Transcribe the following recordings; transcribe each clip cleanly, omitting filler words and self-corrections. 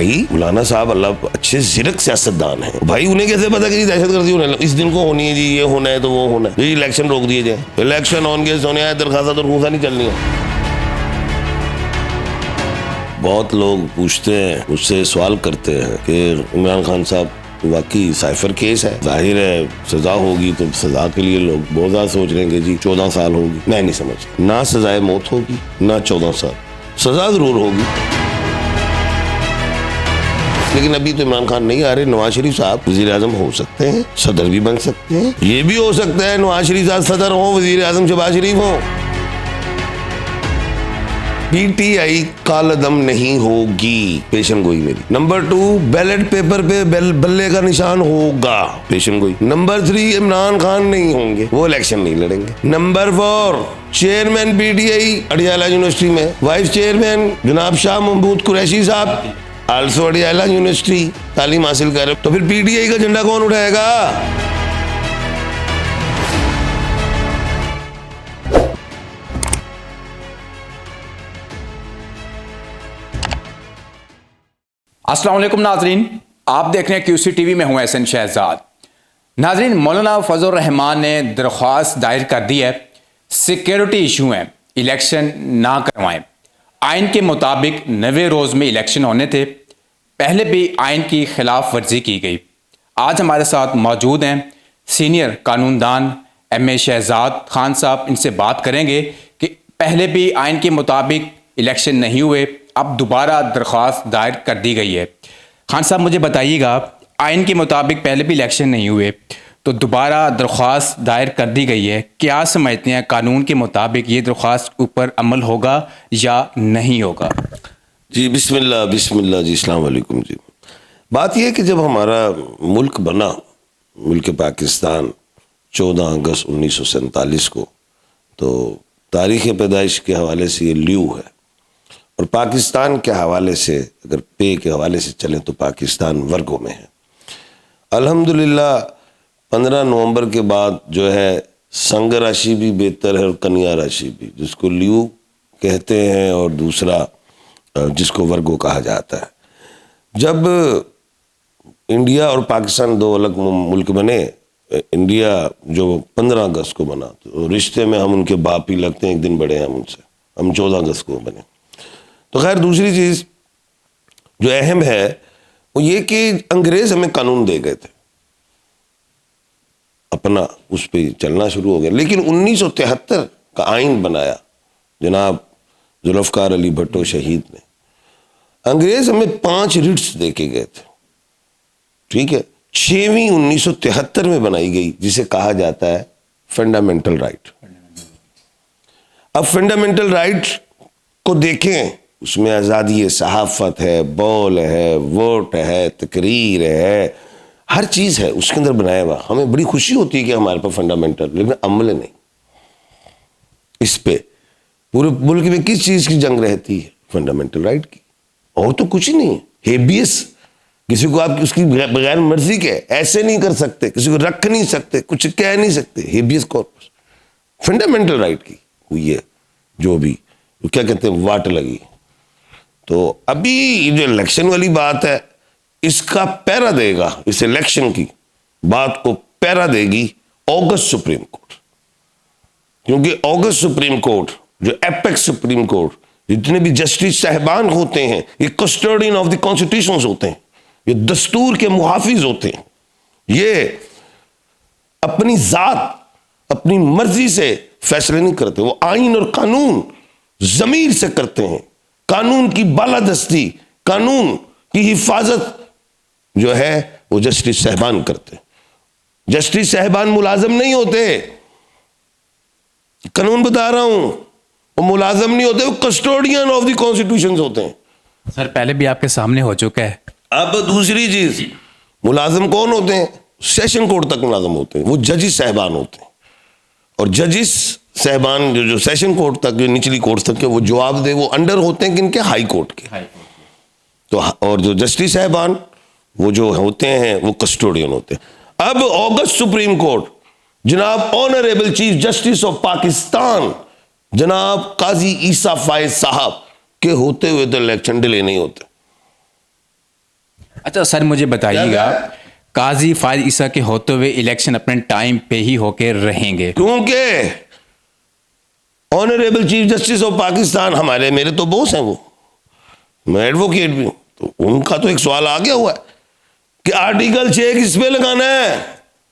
भाई मौलाना साहब अल्लाह अच्छे जिरक सियासतदान हैं भाई, उन्हें कैसे पता कि दहशतगर्दी होने इस दिन को होनी है जी, ये होना है तो वो होना है जी, इलेक्शन रोक दिए जाए, इलेक्शन ऑन के सोने आए दरखास्त और खूसा नहीं चलनी है। बहुत लोग पूछते हैं, मुझसे सवाल करते हैं कि इमरान खान साहब वाकई साइफर केस है, जाहिर है सजा होगी तो सजा के लिए लोग बहुत ज्यादा सोच रहे हैं जी 14 साल होगी। मैं नहीं समझता, ना सजाए मौत होगी ना 14 साल, सजा जरूर होगी। लेकिन अभी तो इमरान खान नहीं आ रहे, नवाज शरीफ साहब वजीर आजम हो सकते हैं, सदर भी बन सकते हैं, ये भी हो सकता है नवाज शरीफ साहब सदर हो, वजीर आजम शहबाज शरीफ हो। पीटीआई कालदम नहीं होगी, पेशन गोई मेरी। नंबर 2, बैलेट पेपर पे बल्ले का निशान होगा, पेशन गोई। नंबर 3, इमरान खान नहीं होंगे, वो इलेक्शन नहीं लड़ेंगे। Number 4, chairman PTI Adiala university में, वाइस चेयरमैन जनाब शाह महमूद कुरैशी साहब आल्सो अडियाला यूनिवर्सिटी तालीम हासिल कर रहे, तो फिर पीटीआई का झंडा कौन उठाएगा? अस्सलाम वालेकुम नाजरीन, आप देख रहे हैं क्यूसी टीवी में हूं एहसन शहजाद। नाजरीन, मौलाना फजल रहमान ने दरख्वास्त दायर कर दी है, सिक्योरिटी इशू है, इलेक्शन ना करवाएं। आइन के मुताबिक 90 रोज़ में इलेक्शन होने थे, पहले भी आइन की खिलाफ वर्जी की गई। आज हमारे साथ मौजूद हैं सीनियर कानूनदान एम.ए. शहजाद खान साहब, इनसे बात करेंगे कि पहले भी आइन के मुताबिक इलेक्शन नहीं हुए, अब दोबारा दरख्वास्त दायर कर दी गई है। खान साहब मुझे बताइएगा, आइन के मुताबिक पहले भी इलेक्शन नहीं हुए तो दोबारा दरख्वास्त दायर कर दी गई है, क्या समझते हैं कानून के मुताबिक ये दरख्वास्त ऊपर अमल होगा या नहीं होगा? जी बिस्मिल्लाह बिस्मिल्लाह जी, अस्सलाम वालेकुम जी। बात यह है कि जब हमारा मुल्क बना, मुल्क पाकिस्तान 14 अगस्त 1947 को, तो तारीख़ पैदाइश के हवाले से ये ल्यू है, और पाकिस्तान के हवाले से अगर पे के हवाले से चलें तो पाकिस्तान वर्गों में है। अल्हम्दुलिल्लाह 15 नवंबर के बाद जो है संग राशि भी बेहतर है और कन्या राशि भी, जिसको ल्यू कहते हैं और दूसरा जिसको वर्गो कहा जाता है। जब इंडिया और पाकिस्तान दो अलग मुल्क बने, इंडिया जो 15 अगस्त को बना, तो रिश्ते में हम उनके बाप ही लगते हैं, एक दिन बड़े हैं हम उनसे, हम 14 अगस्त को बने। तो खैर दूसरी चीज़ जो अहम है वो ये कि अंग्रेज हमें कानून दे गए थे, अपना उस पर चलना शुरू हो गया। लेकिन 1973 का आइन बनाया जनाब जुल्फ़िकार अली भुट्टो शहीद ने। अंग्रेज हमें 5 रिट्स दे के गए थे, ठीक है। 6वीं 1973 में बनाई गई, जिसे कहा जाता है फंडामेंटल राइट। अब फंडामेंटल राइट को देखें, उसमें आज़ादी सहाफ़त है, बॉल है, वोट है, तकरीर है, हर चीज़ है उसके अंदर बनाया हुआ। हमें बड़ी खुशी होती है कि हमारे पास फंडामेंटल, लेकिन अमल नहीं। इस पे पूरे मुल्क में किस चीज़ की जंग रहती है? फंडामेंटल राइट की, और तो कुछ ही नहीं है। हेबियस, किसी को आप उसकी बगैर मर्जी के ऐसे नहीं कर सकते, किसी को रख नहीं सकते, कुछ कह नहीं सकते। हेबियस कॉर्पस फंडामेंटल राइट की हुई है, जो भी क्या कहते हैं वाट लगी। तो अभी जो इलेक्शन वाली बात है, इसका पैरा देगा, इस इलेक्शन की बात को पैरा देगी अगस्त सुप्रीम कोर्ट, क्योंकि अगस्त सुप्रीम कोर्ट जो एपेक्स सुप्रीम कोर्ट, जितने भी जस्टिस साहबान होते हैं, ये कस्टोडियन ऑफ द कॉन्स्टिट्यूशन होते हैं, ये दस्तूर के मुहाफिज होते हैं। ये अपनी जात अपनी मर्जी से फैसले नहीं करते, वो आइन और कानून जमीर से करते हैं। कानून की बालादस्ती, कानून की हिफाजत जो है वो जस्टिस साहबान करते। जस्टिस साहबान मुलाजम नहीं होते, कानून बता रहा हूं, वो मुलाजम नहीं होते, वो कस्टोडियन ऑफ द कॉन्स्टिट्यूशन होते हैं। सर पहले भी आपके सामने हो चुका है। अब दूसरी चीज, मुलाजम कौन होते हैं? सेशन कोर्ट तक मुलाजम होते हैं, वो जजिस साहबान होते हैं। और जजिस साहबान जो सेशन कोर्ट तक, जो निचली कोर्ट तक के, वो जवाब दे, वो अंडर होते हैं किनके? हाई कोर्ट के। तो और जो जस्टिस साहबान वो जो होते हैं वो कस्टोडियन होते हैं। अब अगस्त सुप्रीम कोर्ट जनाब honourable chief justice of Pakistan जनाब काजी ईसा फायज साहब के होते हुए तो इलेक्शन डिले नहीं होते। अच्छा सर, मुझे बताइएगा, काजी फायद ईसा के होते हुए इलेक्शन अपने टाइम पे ही होके रहेंगे? क्योंकि honourable chief justice of Pakistan हमारे, मेरे तो बॉस हैं वो, मैं एडवोकेट भी हूं, तो उनका तो एक सवाल आ गया हुआ है कि आर्टिकल 6 किस पे लगाना है।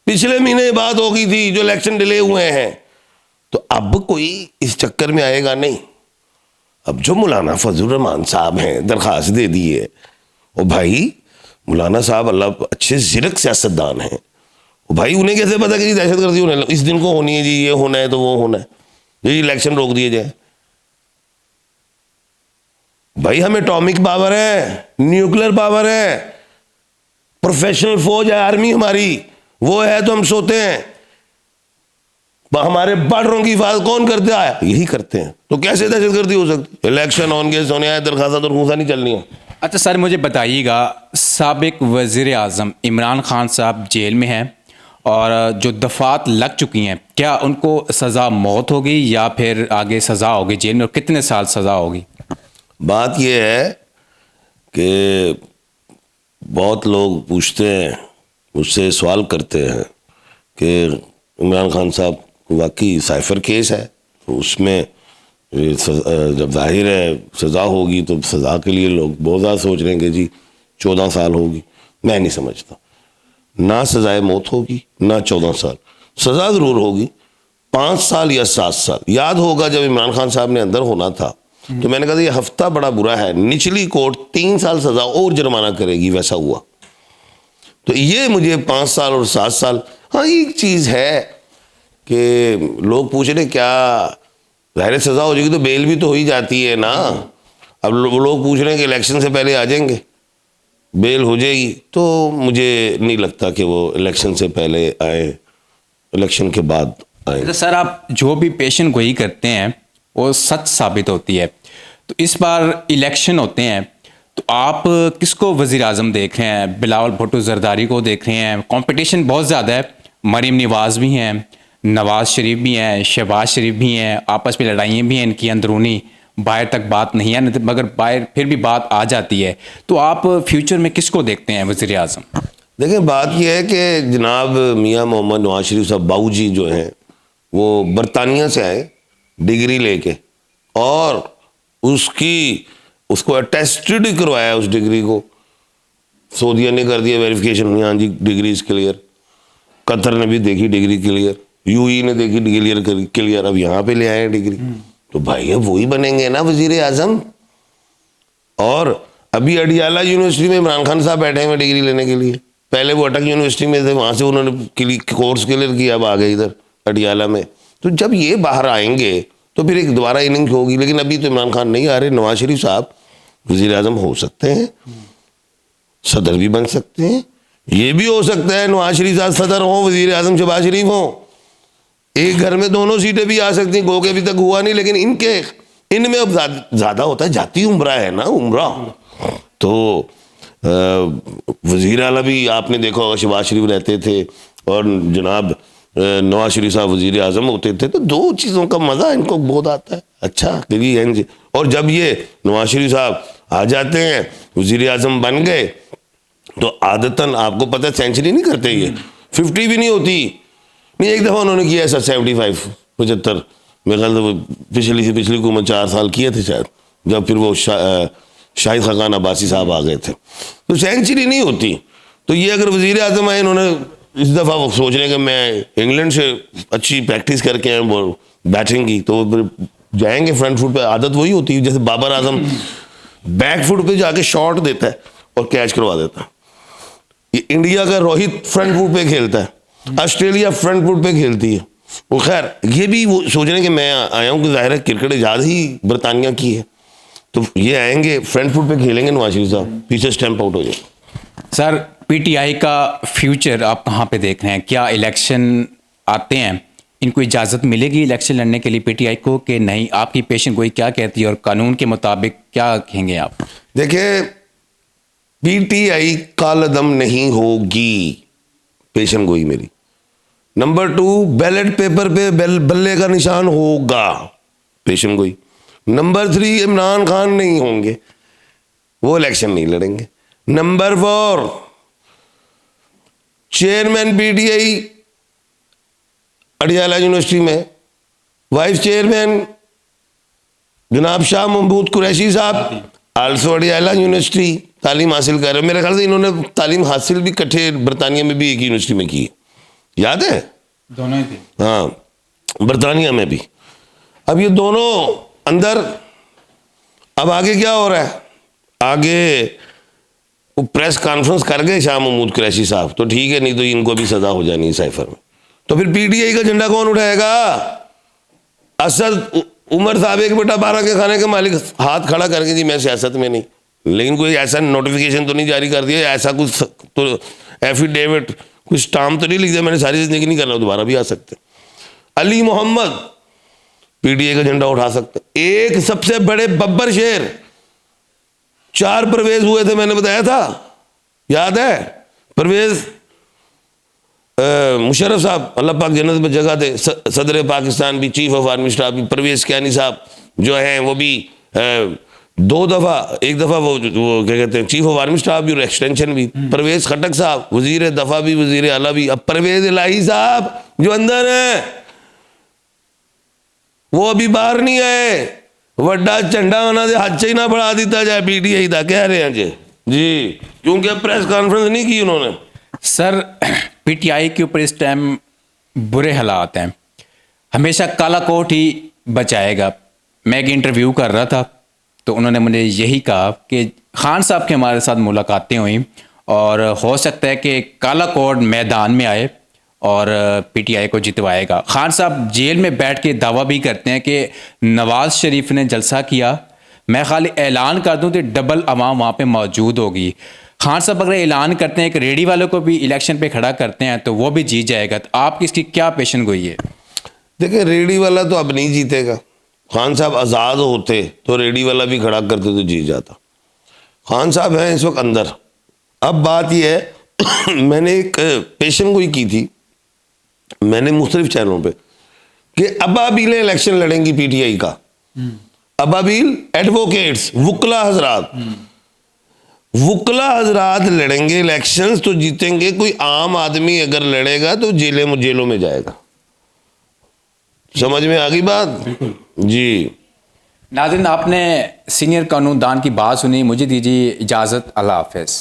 पिछले महीने बात हो गई थी, जो इलेक्शन डिले हुए हैं, तो अब कोई इस चक्कर में आएगा नहीं। अब जो मौलाना फजल रहमान साहब हैं, दरखास्त दे दी है, और भाई मौलाना साहब अल्लाह अच्छे ज़िरक सियासतदान हैं, और भाई उन्हें कैसे पता कि दहशतगर्दी होने इस दिन को होनी है जी, ये होना है तो वो होना है, ये इलेक्शन रोक दिए जाए। भाई हमें एटॉमिक पावर है, न्यूक्लियर पावर है, प्रोफेशनल फौज है, आर्मी हमारी, वो है तो हम सोते हैं। हमारे बॉर्डरों की हिफाजत कौन करते आया? यही करते हैं, तो कैसे दहशतगर्दी हो सकती? इलेक्शन ऑन के सोने आए, दरखास्त और घूसा नहीं चलनी है। अच्छा सर, मुझे बताइएगा, साबिक वज़ीर आज़म इमरान खान साहब जेल में हैं और जो दफ़ात लग चुकी हैं, क्या उनको सज़ा मौत होगी या फिर आगे सज़ा होगी जेल में, और कितने साल सज़ा होगी? बात यह है कि बहुत लोग पूछते हैं, मुझसे सवाल करते हैं कि इमरान खान साहब वाकई साइफर केस है, तो उसमें जब जाहिर है सज़ा होगी तो सज़ा के लिए लोग बहुत ज़्यादा सोच रहे हैं कि जी 14 साल होगी। मैं नहीं समझता, ना सज़ाए मौत होगी ना 14 साल, सज़ा ज़रूर होगी 5 साल या 7 साल। याद होगा जब इमरान खान साहब ने अंदर होना था तो मैंने कहा ये हफ्ता बड़ा बुरा है, निचली कोर्ट 3 साल सज़ा और जुर्माना करेगी, वैसा हुआ। तो ये मुझे 5 साल और 7 साल। हाँ, एक चीज़ है कि लोग पूछ रहे क्या ज़ाहिर सज़ा हो जाएगी तो बेल भी तो हो ही जाती है ना। अब लोग पूछ रहे हैं कि इलेक्शन से पहले आ जाएंगे, बेल हो जाएगी, तो मुझे नहीं लगता कि वो इलेक्शन से पहले आए, इलेक्शन के बाद आए। तो सर, आप जो भी पेशन गोई करते हैं वो सच साबित होती है, तो इस बार इलेक्शन होते हैं तो आप किसको वज़ीर आज़म देख रहे हैं? बिलावल भुट्टो जरदारी को देख रहे हैं? कंपटीशन बहुत ज़्यादा है, मरीम नवाज़ भी हैं, नवाज़ शरीफ भी हैं, शहबाज शरीफ भी हैं, आपस में लड़ाइयाँ भी हैं इनकी अंदरूनी, बाहर तक बात नहीं है, मगर बाहर फिर भी बात आ जाती है। तो आप फ्यूचर में किसको देखते हैं वज़ीर आज़म? देखिए, बात यह है कि जनाब मियाँ मोहम्मद नवाज शरीफ साहब बाऊ जी जो हैं वो बरतानिया से आए डिग्री लेके, और उसको अटेस्टेड करवाया, उस डिग्री को सऊदीया ने कर दिया वेरिफिकेशन, हाँ जी डिग्री इज क्लियर। कतर ने भी देखी डिग्री क्लियर, यूई ने देखी क्लियर, अब यहाँ पे ले आए डिग्री। तो भाई अब वही बनेंगे ना वजीर आजम। और अभी अडियाला यूनिवर्सिटी में इमरान खान साहब बैठे हुए डिग्री लेने के लिए, पहले वो अटक यूनिवर्सिटी में थे, वहाँ से उन्होंने कोर्स क्लियर किया, अब आ गए इधर अडियाला में। तो जब ये बाहर आएंगे तो फिर एक दोबारा इनिंग होगी, लेकिन अभी तो इमरान खान नहीं आ रहे। नवाज शरीफ साहब वजीर आजम हो सकते हैं, सदर भी बन सकते हैं, ये भी हो सकता है नवाज शरीफ साहब सदर हो, वजीर आजम शहबाज शरीफ हो, एक घर में दोनों सीटें भी आ सकती हैं। गो के अभी तक हुआ नहीं, लेकिन इनमें अब ज्यादा होता है, जाती उम्रा है ना, उम्रा। तो वजीर आला भी आपने देखा होगा शहबाज शरीफ रहते थे और जनाब नवाज शरीफ साहब वजीर आजम होते थे, तो दो चीज़ों का मज़ा इनको बहुत आता है। अच्छा, और जब ये नवाज शरीफ साहब आ जाते हैं, वजीर आजम बन गए, तो आदतन आपको पता है सेंचुरी नहीं करते, ये 50 भी नहीं होती। नहीं, एक दफ़ा उन्होंने किया ऐसा 75 75, मेरे ख्याल से पिछली हुकूमत 4 साल किए थे शायद, जब फिर वो शाहिद खाकान अब्बासी साहब आ गए थे, तो सेंचुरी नहीं होती। तो ये अगर वजीर आजम आए, इन्होंने इस दफ़ा वो सोच रहे हैं कि मैं इंग्लैंड से अच्छी प्रैक्टिस करके आए वो बैटिंग की, तो फिर जाएंगे फ्रंट फुट पे। आदत वही होती है जैसे बाबर आजम बैक फुट पे जाके शॉट देता है और कैच करवा देता है। ये इंडिया का रोहित फ्रंट फुट पे खेलता है, ऑस्ट्रेलिया फ्रंट फुट पे खेलती है। वो खैर ये भी वो सोच रहे हैं कि मैं आया हूँ कि जाहिर है क्रिकेट ज़्यादा ही बरतानिया की है, तो ये आएंगे फ्रंट फुट पे खेलेंगे, नवाज शरीफ साहब पीछे स्टैंप आउट हो जाए। सर, पीटीआई का फ्यूचर आप कहाँ पे देख रहे हैं? क्या इलेक्शन आते हैं, इनको इजाज़त मिलेगी इलेक्शन लड़ने के लिए पीटीआई को कि नहीं? आपकी पेशन गोई क्या कहती है और कानून के मुताबिक क्या कहेंगे आप? देखिए, पीटीआई कालदम नहीं होगी, पेशन गोई मेरी। नंबर 2, बैलेट पेपर पे बल्ले का निशान होगा, पेशन गोई। नंबर 3, इमरान खान नहीं होंगे, वो इलेक्शन नहीं लड़ेंगे। Number 4 chairman PTI Adiala university में, वाइस चेयरमैन जनाब शाह महमूद कुरैशी साहब आल्सो अडियाला यूनिवर्सिटी तालीम हासिल कर रहे हैं। मेरे ख्याल से इन्होंने तालीम हासिल भी इकट्ठे बरतानिया में भी एक यूनिवर्सिटी में की, याद है? दोनों ही थे। हाँ, बरतानिया में भी। अब ये दोनों अंदर, अब आगे क्या हो रहा है? आगे वो प्रेस कॉन्फ्रेंस कर गए शाह महमूद कुरैशी साहब, तो ठीक है, नहीं तो इनको भी सजा हो जानी है साइफर में। तो फिर पीटीआई का झंडा कौन उठाएगा? असद उमर साहब एक बेटा 12 के खाने के मालिक हाथ खड़ा करके जी मैं सियासत में नहीं, लेकिन कोई ऐसा नोटिफिकेशन तो नहीं जारी कर दिया, ऐसा कुछ तो एफिडेविट कुछ स्टाम्प तो नहीं लिख दिया मैंने सारी जिंदगी नहीं करना, दोबारा भी आ सकते। अली मोहम्मद पीटीआई का झंडा उठा सकते। एक सबसे बड़े बब्बर शेर, 4 परवेज हुए थे, मैंने बताया था, याद है? परवेज मुशर्रफ साहब अल्लाह पाक जन्नत में जगह दे, सदर पाकिस्तान भी, चीफ ऑफ आर्मी स्टाफ भी, परवेज कैनी साहब जो हैं वो भी 2 दफ़ा, एक दफ़ा वो क्या कहते हैं चीफ ऑफ आर्मी स्टाफ भी और एक्सटेंशन भी। परवेज खटक साहब वजीर दफ़ा भी, वजीर आला भी। अब परवेज इलाही साहब जो अंदर है वो अभी बाहर नहीं आए, वड्डा झंडा उन्होंने दे हाथ ही ना बढ़ा दिता जाए पीटीआई का, कह रहे हैं जी, क्योंकि प्रेस कॉन्फ्रेंस नहीं की उन्होंने। सर पीटीआई के ऊपर इस टाइम बुरे हालात हैं, हमेशा काला कोट ही बचाएगा। मैं एक इंटरव्यू कर रहा था तो उन्होंने मुझे यही कहा कि खान साहब के हमारे साथ मुलाकातें हुई और हो सकता है कि काला कोट मैदान में आए और पीटीआई को जितवाएगा। खान साहब जेल में बैठ के दावा भी करते हैं कि नवाज शरीफ ने जलसा किया, मैं खाली ऐलान कर दूं तो डबल अवाम वहाँ पे मौजूद होगी। खान साहब अगर ऐलान करते हैं कि रेडी वालों को भी इलेक्शन पे खड़ा करते हैं तो वो भी जीत जाएगा, तो आपकी इसकी क्या पेशन गोई है? देखिए, रेडी वाला तो अब नहीं जीतेगा। खान साहब आज़ाद होते तो रेडी वाला भी खड़ा करते तो जीत जाता। खान साहब हैं इस वक्त अंदर। अब बात यह है मैंने एक पेशन गोई की थी मैंने मुख्तलिफ चैनलों पे कि अबाबील इलेक्शन लड़ेंगी पीटीआई का। अबाबील एडवोकेट्स, वुकला हजरात लड़ेंगे इलेक्शंस तो जीतेंगे। कोई आम आदमी अगर लड़ेगा तो जेलों में जाएगा। समझ में आ गई बात? जी नाज़रीन, आपने सीनियर कानूनदान की बात सुनी, मुझे दीजिए इजाज़त, अल्लाह हाफ़िज़।